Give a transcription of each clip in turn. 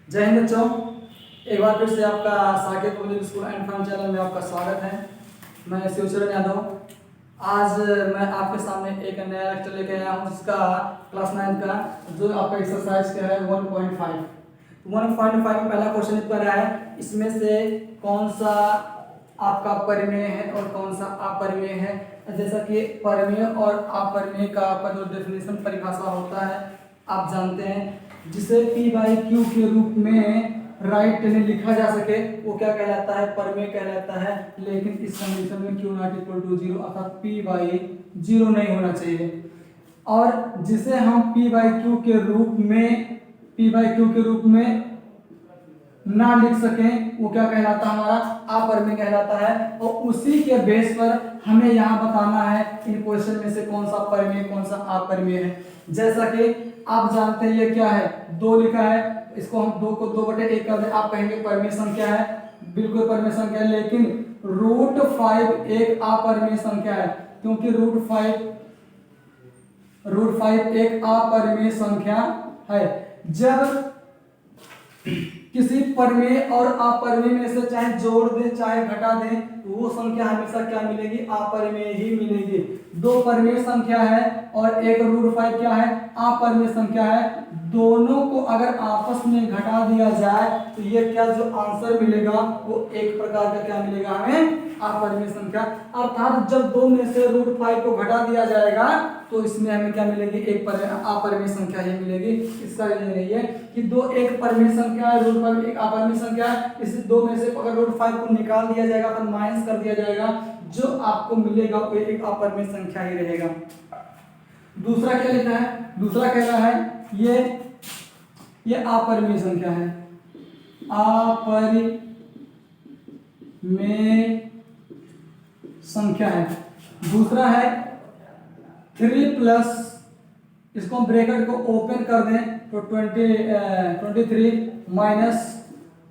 जय हिंद बच्चों, एक बार फिर से आपका Saket public school and fun channel में आपका स्वागत है। मैं शिवचरण यादव। आज मैं आपके सामने एक नया लेक्चर लेके आया हूँ जिसका क्लास 9 का जो आपका एक्सरसाइज का है 1.5 में पहला क्वेश्चन इस पर है, इसमें से कौन सा आपका परिमेय है और कौन सा अपरिमेय है। जैसा कि परिमेय और अपरिमेय का आपका जो डेफिनेशन परिभाषा होता है आप जानते हैं, जिसे P बाई क्यू के रूप में राइट में लिखा जा सके वो क्या कहलाता है, परिमेय कहलाता है। लेकिन इस कंडीशन में Q नॉट इक्वल टू 0 अर्थात P बाई 0 नहीं होना चाहिए। और जिसे हम P बाई क्यू के रूप में ना लिख सकें वो क्या कहलाता है, हमारा अपरिमेय कहलाता है। और उसी के बेस पर हमें यहाँ बताना है इन क्वेश्चन में से कौन सा परिमेय कौन सा अपरिमेय है। जैसा कि आप जानते हैं ये क्या है, 2 लिखा है, इसको हम 2 को 2/1 कर दें। आप कहेंगे परिमेय संख्या है, बिल्कुल परिमेय संख्या है, लेकिन √5 एक अपरिमेय संख्या है, क्योंकि √5 एक अपरिमेय संख्या है। जब किसी परिमेय और अपरिमेय में से चाहे जोड़ दें चाहे घटा दें तो वो संख्या हमेशा क्या मिलेगी, अपरिमेय ही मिलेगी। 2 परिमेय संख्या है और एक √5 क्या है, अपरिमेय संख्या है। दोनों को अगर आपस में घटा दिया जाए तो ये क्या जो आंसर मिलेगा वो एक प्रकार का क्या मिलेगा हमें, अपरिमेय संख्या। अर्थात जब 2 में से √5 को घटा दिया जाएगा तो इसमें हमें क्या मिलेगी, एक अपरिमेय संख्या ही मिलेगी। इसका ये है कि 2 एक परिमेय संख्या है, √5 एक अपरिमेय संख्या है। इस 2 में से अगर √5 को निकाल दिया जाएगा तो माइनस कर दिया जाएगा, जो आपको मिलेगा वो एक अपरिमेय संख्या ही रहेगा। दूसरा क्या लिखा है, दूसरा कह रहा है ये अपरिमेय संख्या है, अपरिमेय संख्या है। दूसरा है 3 प्लस, इसको हम ब्रैकेट को ओपन कर दें तो 23 माइनस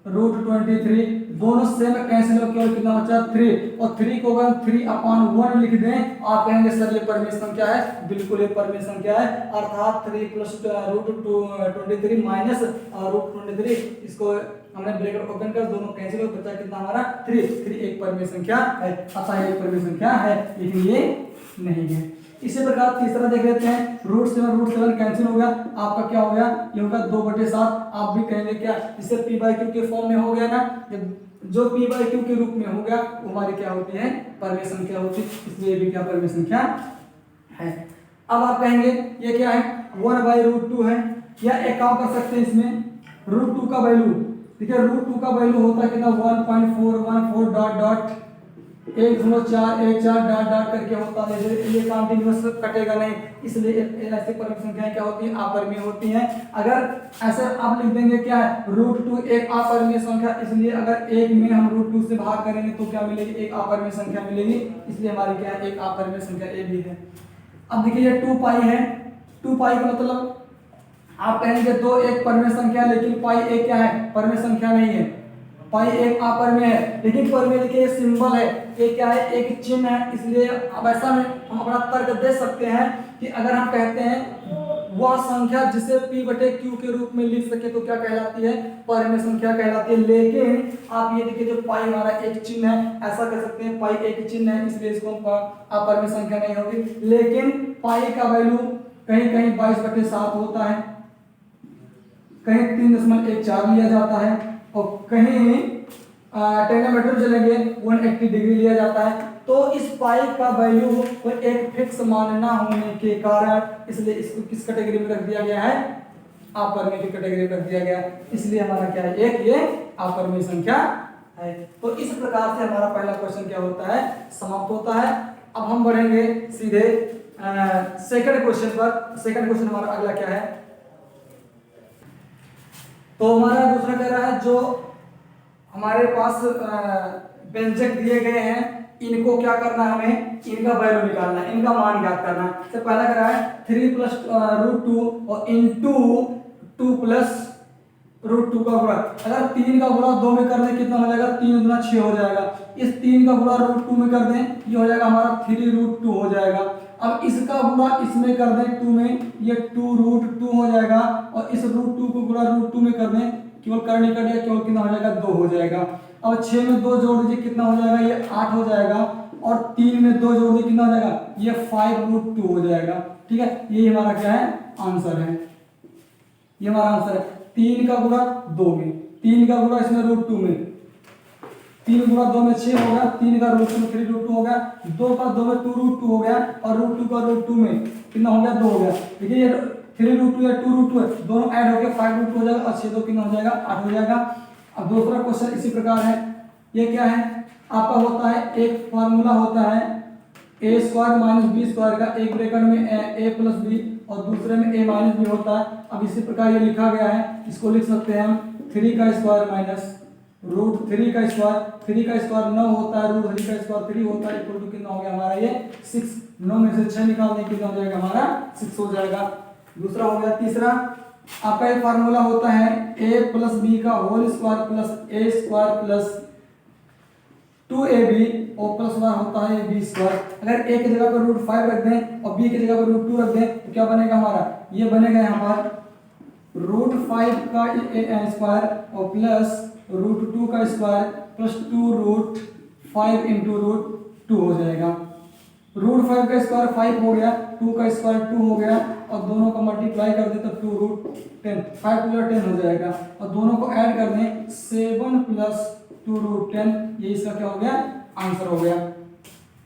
√23, दोनों सेम कैंसिल हो, केवल कितना बचा 3। और 3 को अगर 3/1 लिख दें आप कहेंगे सर ये परिमेय संख्या है, बिल्कुल ये परिमेय संख्या है। अर्थात 3 प्लस √23 माइनस √23, इसको हमने ब्रैकेट ओपन कर दोनों कैंसिल हो, बचा कितना हमारा 3 एक परिमेय संख्या है, अतः ये परिमेय संख्या है, लेकिन ये नहीं है। इसी प्रकार तीसरा देख लेते हैं, √7 कैंसिल हो गया, आपका क्या हो गया, ये होगा 2/7। आप भी कहेंगे क्या, इसे P बाई क्यू के फॉर्म में हो गया ना, जो P बाई क्यू के रूप में हो गया वो हमारी क्या होती है, परिमेय संख्या होती है, इसलिए भी क्या परिमेय संख्या है। अब आप कहेंगे ये क्या है, 1/√2 है, या एक काम कर सकते हैं इसमें √2 का वैल्यू, ठीक है, √2 का वैल्यू होता है कितना 1.414 डॉट डॉट 10414 डॉट डॉट करके होता है। ये कंटीन्यूअस कटेगा नहीं, इसलिए ऐसे परिमेय संख्याएं क्या होती हैं, अपरिमेय होती हैं। अगर ऐसे आप लिख देंगे क्या है, √2 एक अपरिमेय संख्या, इसलिए अगर 1 में हम √2 से भाग करेंगे तो क्या मिलेगी, एक अपरिमेय संख्या मिलेगी, इसलिए हमारी क्या है, एक अपरिमेय संख्या ए भी है। अब देखिए ये 2 पाई है, 2 पाई का मतलब आप कहेंगे 2 एक परिमेय संख्या, लेकिन पाई एक क्या है, परिमेय संख्या नहीं है, पाई एक अपरिमेय है। लेकिन परिमेय देखिए सिंबल है, ये क्या है, एक चिन्ह है, इसलिए अब ऐसा में हम अपना तर्क दे सकते हैं कि अगर हम कहते हैं वह संख्या जिसे P/Q के रूप में लिख सके तो क्या कहलाती है, परिमेय संख्या कहलाती है। लेकिन आप ये देखिए जो पाई हमारा एक चिन्ह है, ऐसा कह सकते हैं पाई एक चिन्ह है, इसलिए इसको अपरिमेय संख्या नहीं होगी। लेकिन पाई का वैल्यू कहीं कहीं 22/7 होता है, कहीं 3.14 लिया जाता है, और कहीं टेग्नोमेट्री चलेंगे 180 डिग्री लिया जाता है। तो इस पाई का वैल्यू को एक फिक्स मान ना होने के कारण इसलिए इसको किस कैटेगरी में रख दिया गया है, अपरिमेय की कैटेगरी में रख दिया गया है, इसलिए हमारा क्या है, एक ये अपरिमेय संख्या है। तो इस प्रकार से हमारा पहला क्वेश्चन क्या होता है, समाप्त होता है। अब हम बढ़ेंगे सीधे सेकंड क्वेश्चन पर। सेकंड क्वेश्चन हमारा अगला क्या है, तो हमारा दूसरा कह रहा है जो हमारे पास व्यंजक दिए गए हैं इनको क्या करना है, हमें इनका वैल्यू निकालना है, इनका मान ज्ञात करना है। तो पहला कह रहा है 3 प्लस √2 और इंटू 2 प्लस √2 का गुणा। अगर 3 का गुणा 2 में कर दें कितना हो जाएगा, 3 गुना 6 हो जाएगा। इस 3 का गुणा √2 में कर दें, ये हो जाएगा हमारा 3√2 हो जाएगा। अब इसका गुणा इसमें कर दें 2 में, ये 2√2 हो जाएगा, और इस √2 को गुणा √2 में कर दें केवल कर्ण ही कटेगा, केवल कितना हो जाएगा 2 हो जाएगा। अब 6 में 2 जोड़ दीजिए कितना हो जाएगा, ये 8 हो जाएगा, और 3 में 2 जोड़ दीजिए कितना हो जाएगा, ये 5√2 हो जाएगा। ठीक है, ये हमारा क्या है, आंसर है, ये हमारा आंसर है। 3 का गुणा 2 में, 3 का गुणा इसमें √2 में, 3 गुणा 2 में 6 हो गया, 3 का √2 में 3√2 हो गया, 2 का 2 में 2√2 हो गया, और √2 का √2 में कितना हो गया, 2 हो गया। देखिए ये 3√2 है 2√2 है, दोनों ऐड होकर 5√2 हो जाएगा, और 6 2 कितना हो जाएगा, 8 हो जाएगा। अब दूसरा क्वेश्चन इसी प्रकार है, ये क्या है, आपका होता है एक फार्मूला होता है a² - b² का, एक ब्रैकेट में a + b और दूसरे में a - b होता है। अब इसी प्रकार ये लिखा गया है, इसको लिख सकते हैं हम 3 का स्क्वायर माइनस √3 का स्क्वायर, 3 का स्क्वायर 9 होता है, √3 का स्क्वायर 3 होता है, इक्वल टू कितना हो गया हमारा ये 6। 9 में से 6 निकालने कितना हो जाएगा हमारा 6 हो जाएगा। दूसरा हो गया, तीसरा आपका एक फार्मूला होता है a + b का whole square plus a² plus 2ab और प्लस वाला होता है b²। अगर a की जगह पर √5 रख दें और b की जगह पर √2 रख दें तो क्या बनेगा हमारा, ये बनेगा यहाँ पर √5 का स्क्वायर और प्लस √2 का स्क्वायर प्लस 2√5 इंटू √2 हो जाएगा। √5 का स्क्वायर 5 हो गया, 2 का स्क्वायर 2 हो गया, और दोनों को मल्टीप्लाई कर दे तो 2√10, 5 + 10 हो जाएगा, और दोनों को ऐड कर दें 7 + 2√10, ये इसका क्या हो गया, आंसर हो गया।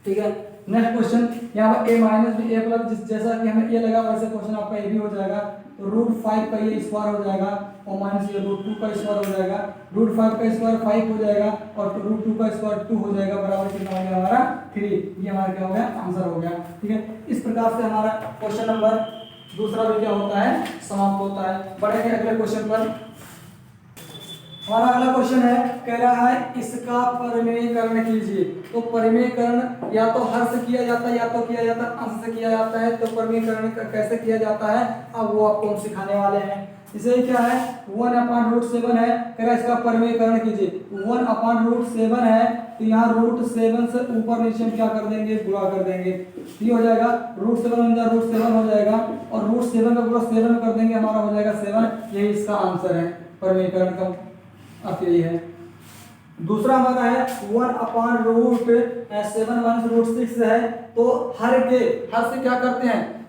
ठीक है, नेक्स्ट क्वेश्चन यहाँ पर a - b a+ जैसा कि हमें ये लगा वैसे क्वेश्चन आपका ये भी हो जाएगा। तो √5 का ये स्क्वायर हो जाएगा और माइनस ये √2 का स्क्वायर हो जाएगा, √5 का स्क्वायर 5 हो जाएगा और √2 का स्क्वायर 2 हो जाएगा, बराबर कितना हो गया हमारा 3। ये हमारा क्या हो गया, आंसर हो गया। ठीक है, इस प्रकार से हमारा क्वेश्चन नंबर दूसरा भी क्या होता है, समाप्त होता है। बढ़ेंगे अगले क्वेश्चन पर। हमारा अगला क्वेश्चन है, कह रहा है इसका परिमेयकरण कीजिए। तो परिमेयकरण या तो हर से किया जाता है या तो किया जाता है अंश से किया जाता है। तो परिमेयकरण कैसे किया जाता है अब वो आपको हम सिखाने वाले हैं। इसे क्या है 1/√7 है, कह रहा है इसका परिमेयकरण कीजिए। 1/√7 है तो यहाँ √7 से ऊपर नीचे हम क्या कर देंगे, गुणा कर देंगे, ये हो जाएगा √7 हो जाएगा, और √7 का गुणा 7 में कर देंगे, हमारा हो जाएगा 7। यही इसका आंसर है, परिमेयकरण का अर्थ यही है। दूसरा हमारा है 1/√7 - √6 है। तो हर से क्या करते हैं,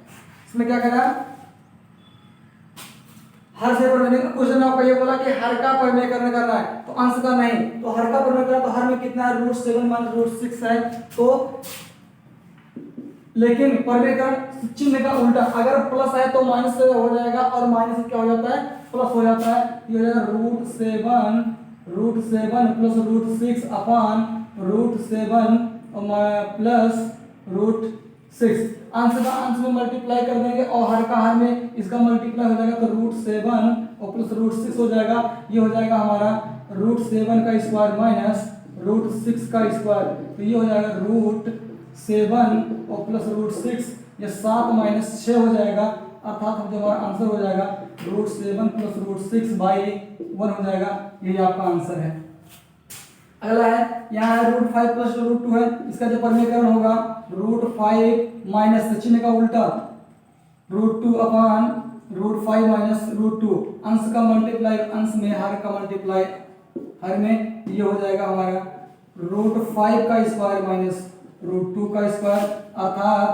इसमें क्या कहना है, हर से परिमेयकरण। क्वेश्चन आपका ये बोला कि हर का परिमेयकरण करना है, तो अंश का नहीं। तो हर का परिमेयकरण, तो हर में कितना है, √7 - √6 है। तो लेकिन परिमेयकरण चिन्ह का उल्टा, अगर प्लस है तो माइनस से हो जाएगा, और माइनस से क्या हो जाता है, प्लस हो जाता है। ये हो जाएगा √7 प्लस √6 अपान √7 प्लस √6। अंश का अंश में मल्टीप्लाई कर देंगे और हर का हर में इसका मल्टीप्लाई हो जाएगा, तो √7 और प्लस √6 हो जाएगा। ये हो जाएगा हमारा √7 का स्क्वायर माइनस √6 का स्क्वायर, तो ये हो जाएगा √7 और प्लस √6, ये 7 - 6 हो जाएगा, अर्थात जो हमारा आंसर हो जाएगा √7 प्लस √6/1 हो जाएगा। यही आपका आंसर है। अगला है यहाँ है √5 प्लस √2 है, इसका जो परिमेयकरण होगा √5 माइनस चिन्ह का उल्टा √2 अपान √5 माइनस √2, अंश का मल्टीप्लाई अंश में, हर का मल्टीप्लाई हर में, ये हो जाएगा हमारा √5 का स्क्वायर माइनस √2 का स्क्वायर, अर्थात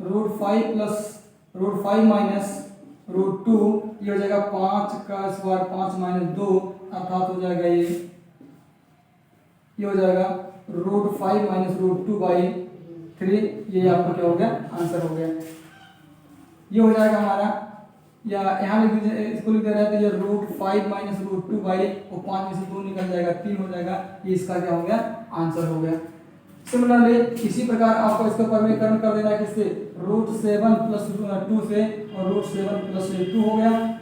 √5 प्लस √5 माइनस √2, ये हो जाएगा 5 का स्क्वायर 5 - 2, अर्थात हो जाएगा ये हो जाएगा √5 - √2/3। ये आपका क्या हो गया, आंसर हो गया। ये हो जाएगा हमारा, या यहाँ लिख दीजिए, इसको लिख दे रहा है तो ये √5 - √2/, और 5 में से 2 निकल जाएगा 3 हो जाएगा। ये इसका क्या हो गया, आंसर हो गया। सिमिलरली इसी प्रकार आपको इसका परिमेयकरण कर देना है किससे, √7 प्लस 2 से, और √7 प्लस 2 हो गया,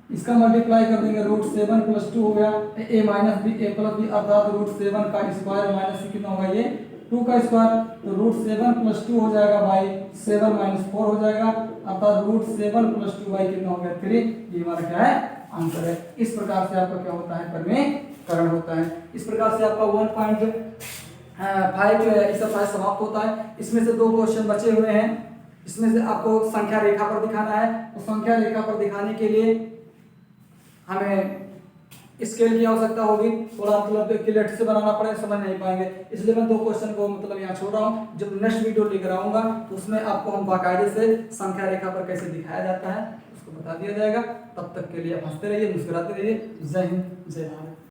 इसका मल्टीप्लाई कर देंगे, √7 प्लस 2 हो गया, a minus b a plus b, अर्थात √7 का स्क्वायर माइनस कितना होगा, ये 2 का स्क्वायर, तो √7 प्लस 2 हो जाएगा बाई 7 - 4 हो जाएगा, अर्थात √7 प्लस 2 बाई कितना हो गया 3। ये हमारा क्या है, आंसर है। इस प्रकार से आपका क्या होता है, परिमेयकरण होता है। इस प्रकार से आपका 1.5 जो है एक्सरसाइज समाप्त होता है। इसमें से 2 क्वेश्चन बचे हुए हैं, इसमें से आपको संख्या रेखा पर दिखाना है। तो संख्या रेखा पर दिखाने के लिए हमें स्केल की आवश्यकता होगी, थोड़ा मतलब क्लियरिटी से बनाना पड़ेगा, समझ नहीं पाएंगे, इसलिए मैं 2 क्वेश्चन को मतलब यहाँ छोड़ रहा हूँ। जब नेक्स्ट वीडियो लेकर आऊंगा तो उसमें आपको हम बाकायदे से संख्या रेखा पर कैसे दिखाया जाता है उसको बता दिया जाएगा। तब तक के लिए आप हंसते रहिए, मुस्कुराते रहिए। जय हिंद, जय भारत।